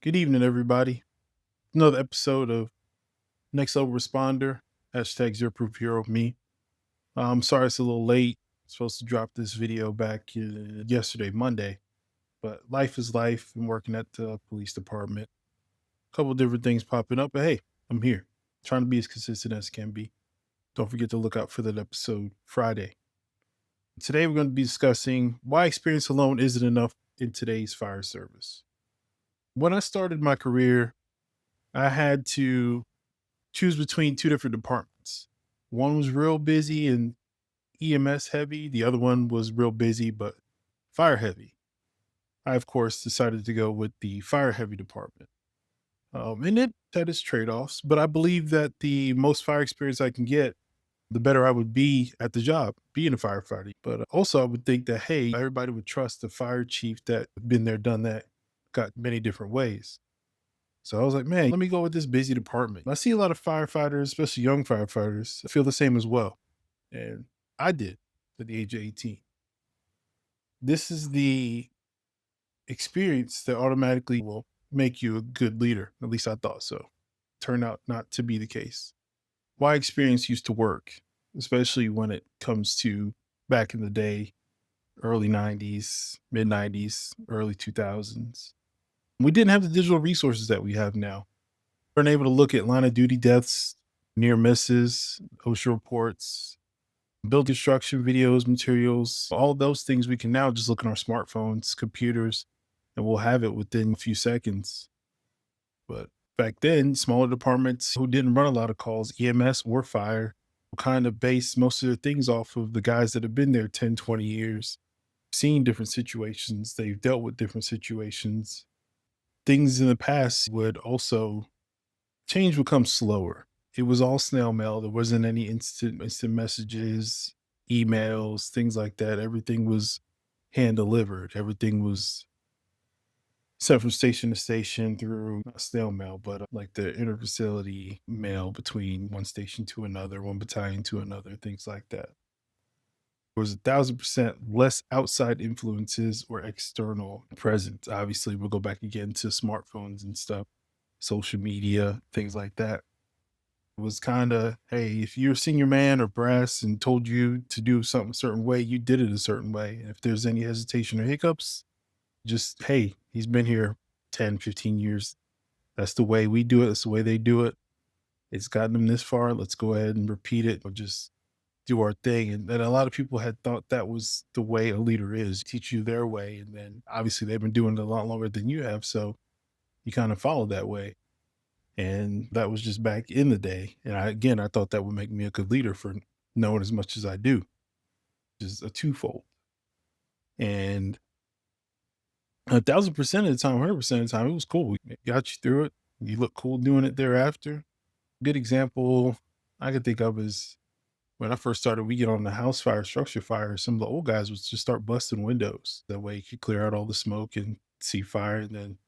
Good evening, everybody. Another episode of Next Level Responder, hashtag Zero Proof Hero me. I'm sorry it's a little late. Supposed to drop this video back yesterday, Monday, but life is life. I'm working at the police department. A couple different things popping up, but hey, I'm here. Trying to be as consistent as can be. Don't forget to look out for that episode Friday. Today, we're going to be discussing why experience alone isn't enough in today's fire service. When I started my career, I had to choose between two different departments. One was real busy and EMS heavy. The other one was real busy but fire heavy. I, of course, decided to go with the fire heavy department. And it had its trade offs, but I believe that the most fire experience I can get, the better I would be at the job, being a firefighter. But also, I would think that, hey, everybody would trust the fire chief that been there, done that, got many different ways. So I was like, man, let me go with this busy department. I see a lot of firefighters, especially young firefighters, feel the same as well. And I did at the age of 18. This is the experience that automatically will make you a good leader. At least I thought so. Turned out not to be the case. Why experience used to work, especially when it comes to back in the day, early 90s, mid 90s, early 2000s. We didn't have the digital resources that we have now. Weren't able to look at line of duty deaths, near misses, OSHA reports, build construction videos, materials, all those things we can now just look on our smartphones, computers, and we'll have it within a few seconds. But back then, smaller departments who didn't run a lot of calls, EMS or fire, kind of base most of their things off of the guys that have been there 10, 20 years, seen different situations, they've dealt with different situations. Things in the past would also change would come slower. It was all snail mail. There wasn't any instant messages, emails, things like that. Everything was hand delivered. Everything was sent from station to station through not snail mail, but like the interfacility mail between one station to another, one battalion to another, things like that. There was 1,000% less outside influences or external presence. Obviously, we'll go back again to smartphones and stuff, social media, things like that. Was kind of, hey, if you're a senior man or brass and told you to do something a certain way, you did it a certain way. And if there's any hesitation or hiccups, just, hey, he's been here 10, 15 years. That's the way we do it. That's the way they do it. It's gotten them this far. Let's go ahead and repeat it or just do our thing. And then a lot of people had thought that was the way a leader is, teach you their way. And then obviously they've been doing it a lot longer than you have. So you kind of follow that way. And that was just back in the day. And I thought that would make me a good leader for knowing as much as I do, just a twofold. And 1,000% of the time, 100% of the time, it was cool. It got you through it. You look cool doing it thereafter. Good example I could think of is when I first started, we get on the house fire, structure fire. Some of the old guys would just start busting windows. That way you could clear out all the smoke and see fire and then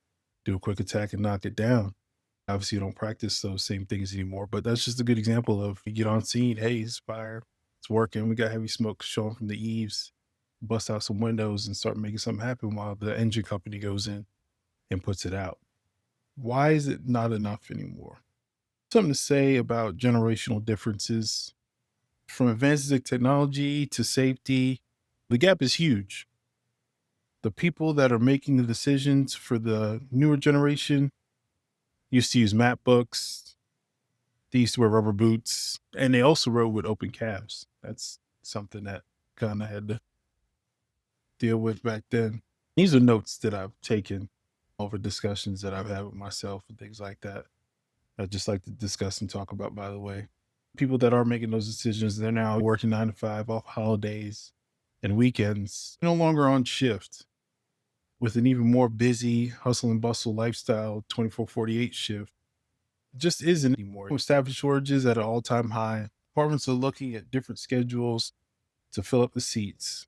do a quick attack and knock it down. Obviously, you don't practice those same things anymore, but that's just a good example of you get on scene. Hey, it's fire. It's working. We got heavy smoke showing from the eaves. Bust out some windows and start making something happen while the engine company goes in and puts it out. Why is it not enough anymore? Something to say about generational differences from advances in technology to safety. The gap is huge. The people that are making the decisions for the newer generation used to use map books. They used to wear rubber boots, and they also rode with open calves. That's something that kind of had to deal with back then. These are notes that I've taken over discussions that I've had with myself and things like that. I just like to discuss and talk about, by the way. People that are making those decisions, they're now working 9 to 5 off holidays and weekends, no longer on shift with an even more busy hustle and bustle lifestyle, 24/48 shift. Just isn't anymore. With staffing shortages at an all-time high, departments are looking at different schedules to fill up the seats,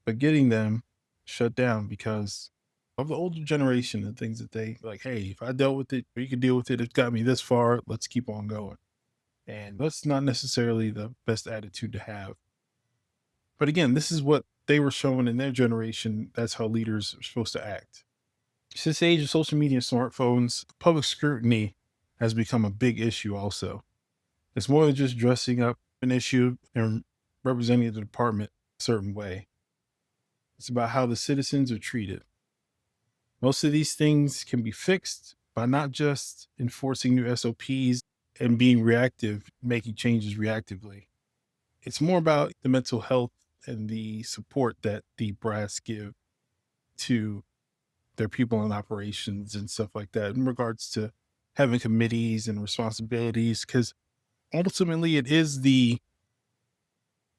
but getting them shut down because of the older generation and things that they like, hey, if I dealt with it, or you can deal with it, it's got me this far, let's keep on going. And that's not necessarily the best attitude to have. But again, this is what they were showing in their generation. That's how leaders are supposed to act. Since the age of social media and smartphones, public scrutiny has become a big issue also. It's more than just dressing up an issue and representing the department a certain way. It's about how the citizens are treated. Most of these things can be fixed by not just enforcing new SOPs and being reactive, making changes reactively. It's more about the mental health and the support that the brass give to their people in operations and stuff like that in regards to having committees and responsibilities. Because ultimately, it is the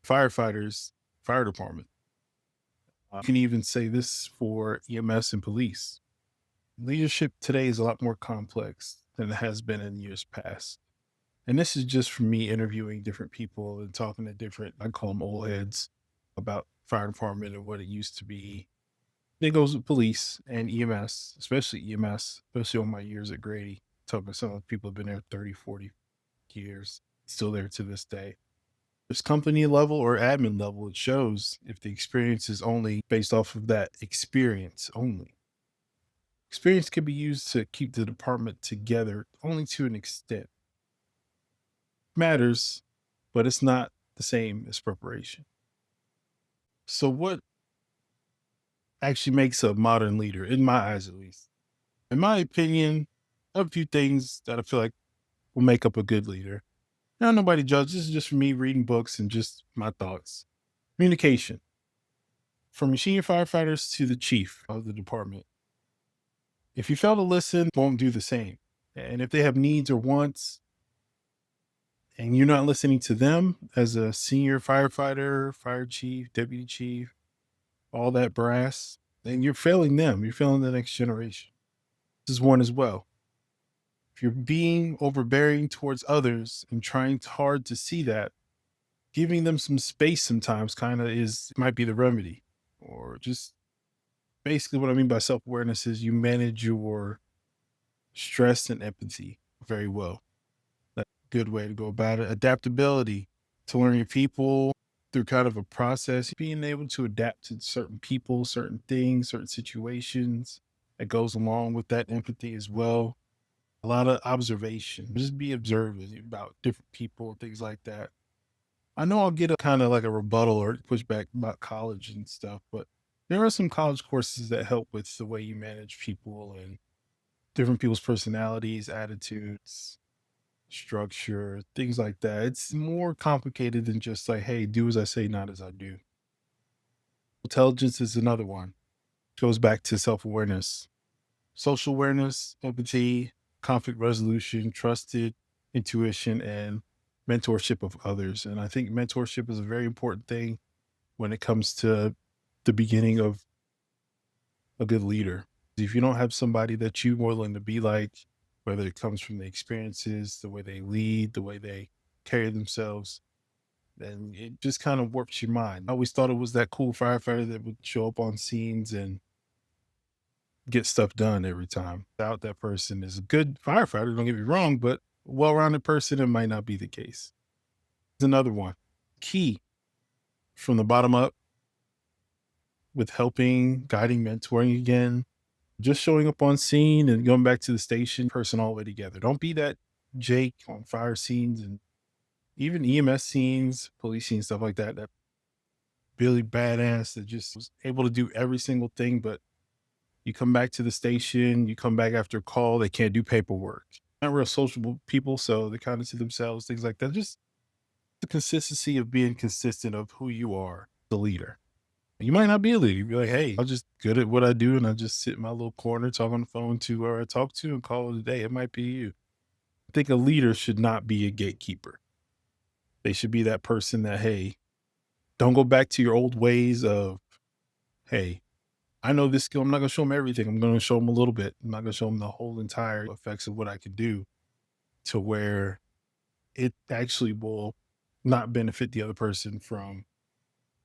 firefighters, fire department. You can even say this for EMS and police. Leadership today is a lot more complex than it has been in years past. And this is just from me interviewing different people and talking to different, I call them old heads, about fire department and what it used to be. It goes with police and EMS, especially EMS, especially on my years at Grady. Talking to some of the people have been there 30, 40 years, still there to this day. There's company level or admin level. It shows if the experience is only based off of that experience only. Experience can be used to keep the department together only to an extent. Matters, but it's not the same as preparation. So, what actually makes a modern leader, in my eyes at least? In my opinion, I have a few things that I feel like will make up a good leader. Now, nobody judges. This is just for me reading books and just my thoughts. Communication from your senior firefighters to the chief of the department. If you fail to listen, won't do the same. And if they have needs or wants, and you're not listening to them as a senior firefighter, fire chief, deputy chief, all that brass, then you're failing them. You're failing the next generation. This is one as well. If you're being overbearing towards others and trying hard to see that, giving them some space sometimes kind of is might be the remedy. Or just basically what I mean by self-awareness is you manage your stress and empathy very well. That's a good way to go about it. Adaptability to learn your people through kind of a process, being able to adapt to certain people, certain things, certain situations that goes along with that empathy as well. A lot of observation, just be observant about different people and things like that. I know I'll get a kind of like a rebuttal or pushback about college and stuff, but there are some college courses that help with the way you manage people and different people's personalities, attitudes, structure, things like that. It's more complicated than just like, hey, do as I say, not as I do. Intelligence is another one. Goes back to self awareness, social awareness, empathy, conflict resolution, trusted intuition, and mentorship of others. And I think mentorship is a very important thing when it comes to the beginning of a good leader. If you don't have somebody that you're willing to be like, whether it comes from the experiences, the way they lead, the way they carry themselves, then it just kind of warps your mind. I always thought it was that cool firefighter that would show up on scenes and get stuff done every time. Doubt that person is a good firefighter, don't get me wrong, but a well-rounded person, it might not be the case. There's another one. Key from the bottom up with helping, guiding, mentoring again, just showing up on scene and going back to the station, person all the way together. Don't be that Jake on fire scenes and even EMS scenes, police scenes, stuff like that. That Billy badass that just was able to do every single thing, but you come back to the station, you come back after a call, they can't do paperwork. Not real sociable people, so they kind of to themselves, things like that. Just the consistency of being consistent of who you are, the leader. You might not be a leader. You'd be like, hey, I'm just good at what I do, and I just sit in my little corner, talk on the phone to whoever I talk to, and call it a day. It might be you. I think a leader should not be a gatekeeper. They should be that person that, hey, don't go back to your old ways of, hey, I know this skill. I'm not going to show them everything. I'm going to show them a little bit. I'm not going to show them the whole entire effects of what I can do to where it actually will not benefit the other person from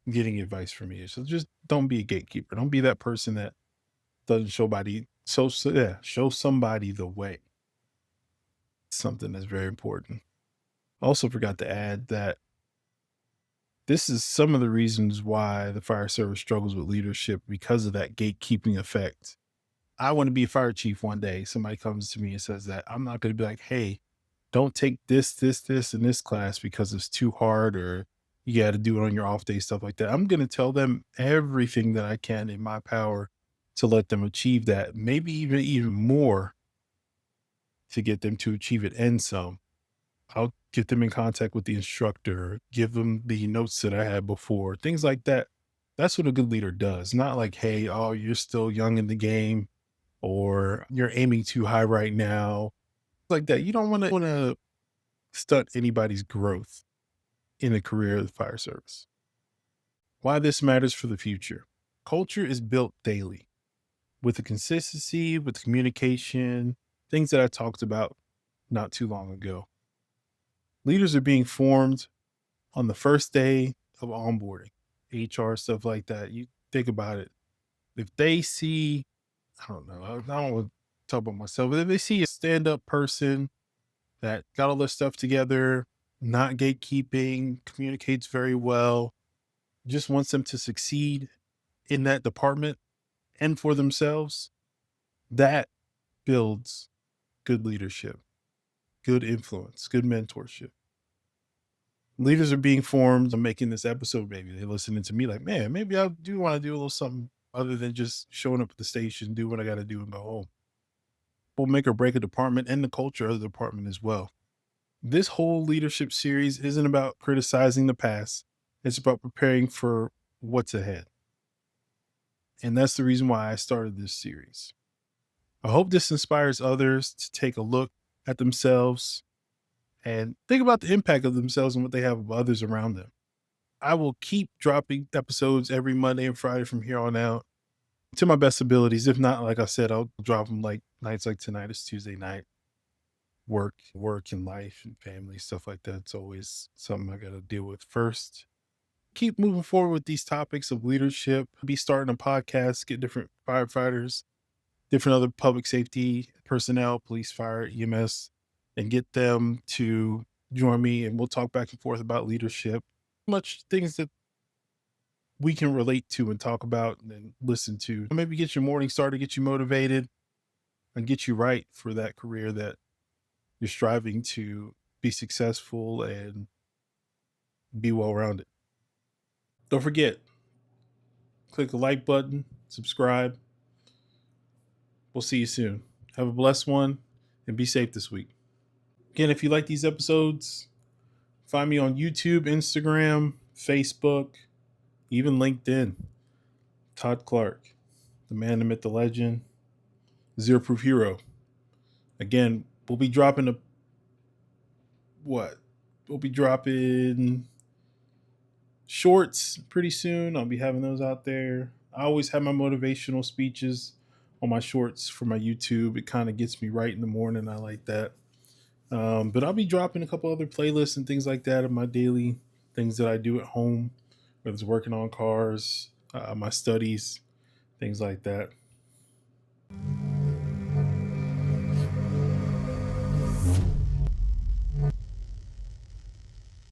getting advice from you. So just don't be a gatekeeper. Don't be that person that doesn't show body. Yeah, show somebody the way. Something that's very important. Also forgot to add that this is some of the reasons why the fire service struggles with leadership because of that gatekeeping effect. I want to be a fire chief one day. Somebody comes to me and says that. I'm not going to be like, hey, don't take this, in this class because it's too hard or you got to do it on your off day, stuff like that. I'm going to tell them everything that I can in my power to let them achieve that. Maybe even more to get them to achieve it and some. I'll get them in contact with the instructor, give them the notes that I had before, things like that. That's what a good leader does. Not like, hey, oh, you're still young in the game or you're aiming too high right now. Like that. You don't want to stunt anybody's growth in a career of the fire service. Why this matters for the future. Culture is built daily with the consistency, with communication, things that I talked about not too long ago. Leaders are being formed on the first day of onboarding, HR, stuff like that. You think about it. If they see, I don't know, I don't want to talk about myself, but if they see a stand up person that got all this stuff together, not gatekeeping, communicates very well, just wants them to succeed in that department and for themselves, that builds good leadership, good influence, good mentorship. Leaders are being formed. I'm making this episode. Maybe they're listening to me like, man, maybe I do want to do a little something other than just showing up at the station, do what I got to do and go home. Will make or break a department and the culture of the department as well. This whole leadership series isn't about criticizing the past. It's about preparing for what's ahead. And that's the reason why I started this series. I hope this inspires others to take a look at themselves and think about the impact of themselves and what they have of others around them. I will keep dropping episodes every Monday and Friday from here on out to my best abilities. If not, like I said, I'll drop them like nights like tonight. It's Tuesday night. Work and life and family, stuff like that. It's always something I got to deal with first. Keep moving forward with these topics of leadership. Be starting a podcast, get different firefighters, different other public safety personnel, police, fire, EMS, and get them to join me. And we'll talk back and forth about leadership, much things that we can relate to and talk about and listen to. Maybe get your morning started, get you motivated, and get you right for that career that you're striving to be successful and be well rounded. Don't forget, click the like button, subscribe. We'll see you soon. Have a blessed one and be safe this week. Again, if you like these episodes, find me on YouTube, Instagram, Facebook, even LinkedIn. Todd Clark, the man, the myth, the legend, Zero Proof Hero. Again, we'll be dropping what? We'll be dropping shorts pretty soon. I'll be having those out there. I always have my motivational speeches on my shorts for my YouTube. It kind of gets me right in the morning. I like that. But I'll be dropping a couple other playlists and things like that of my daily things that I do at home, whether it's working on cars, my studies, things like that.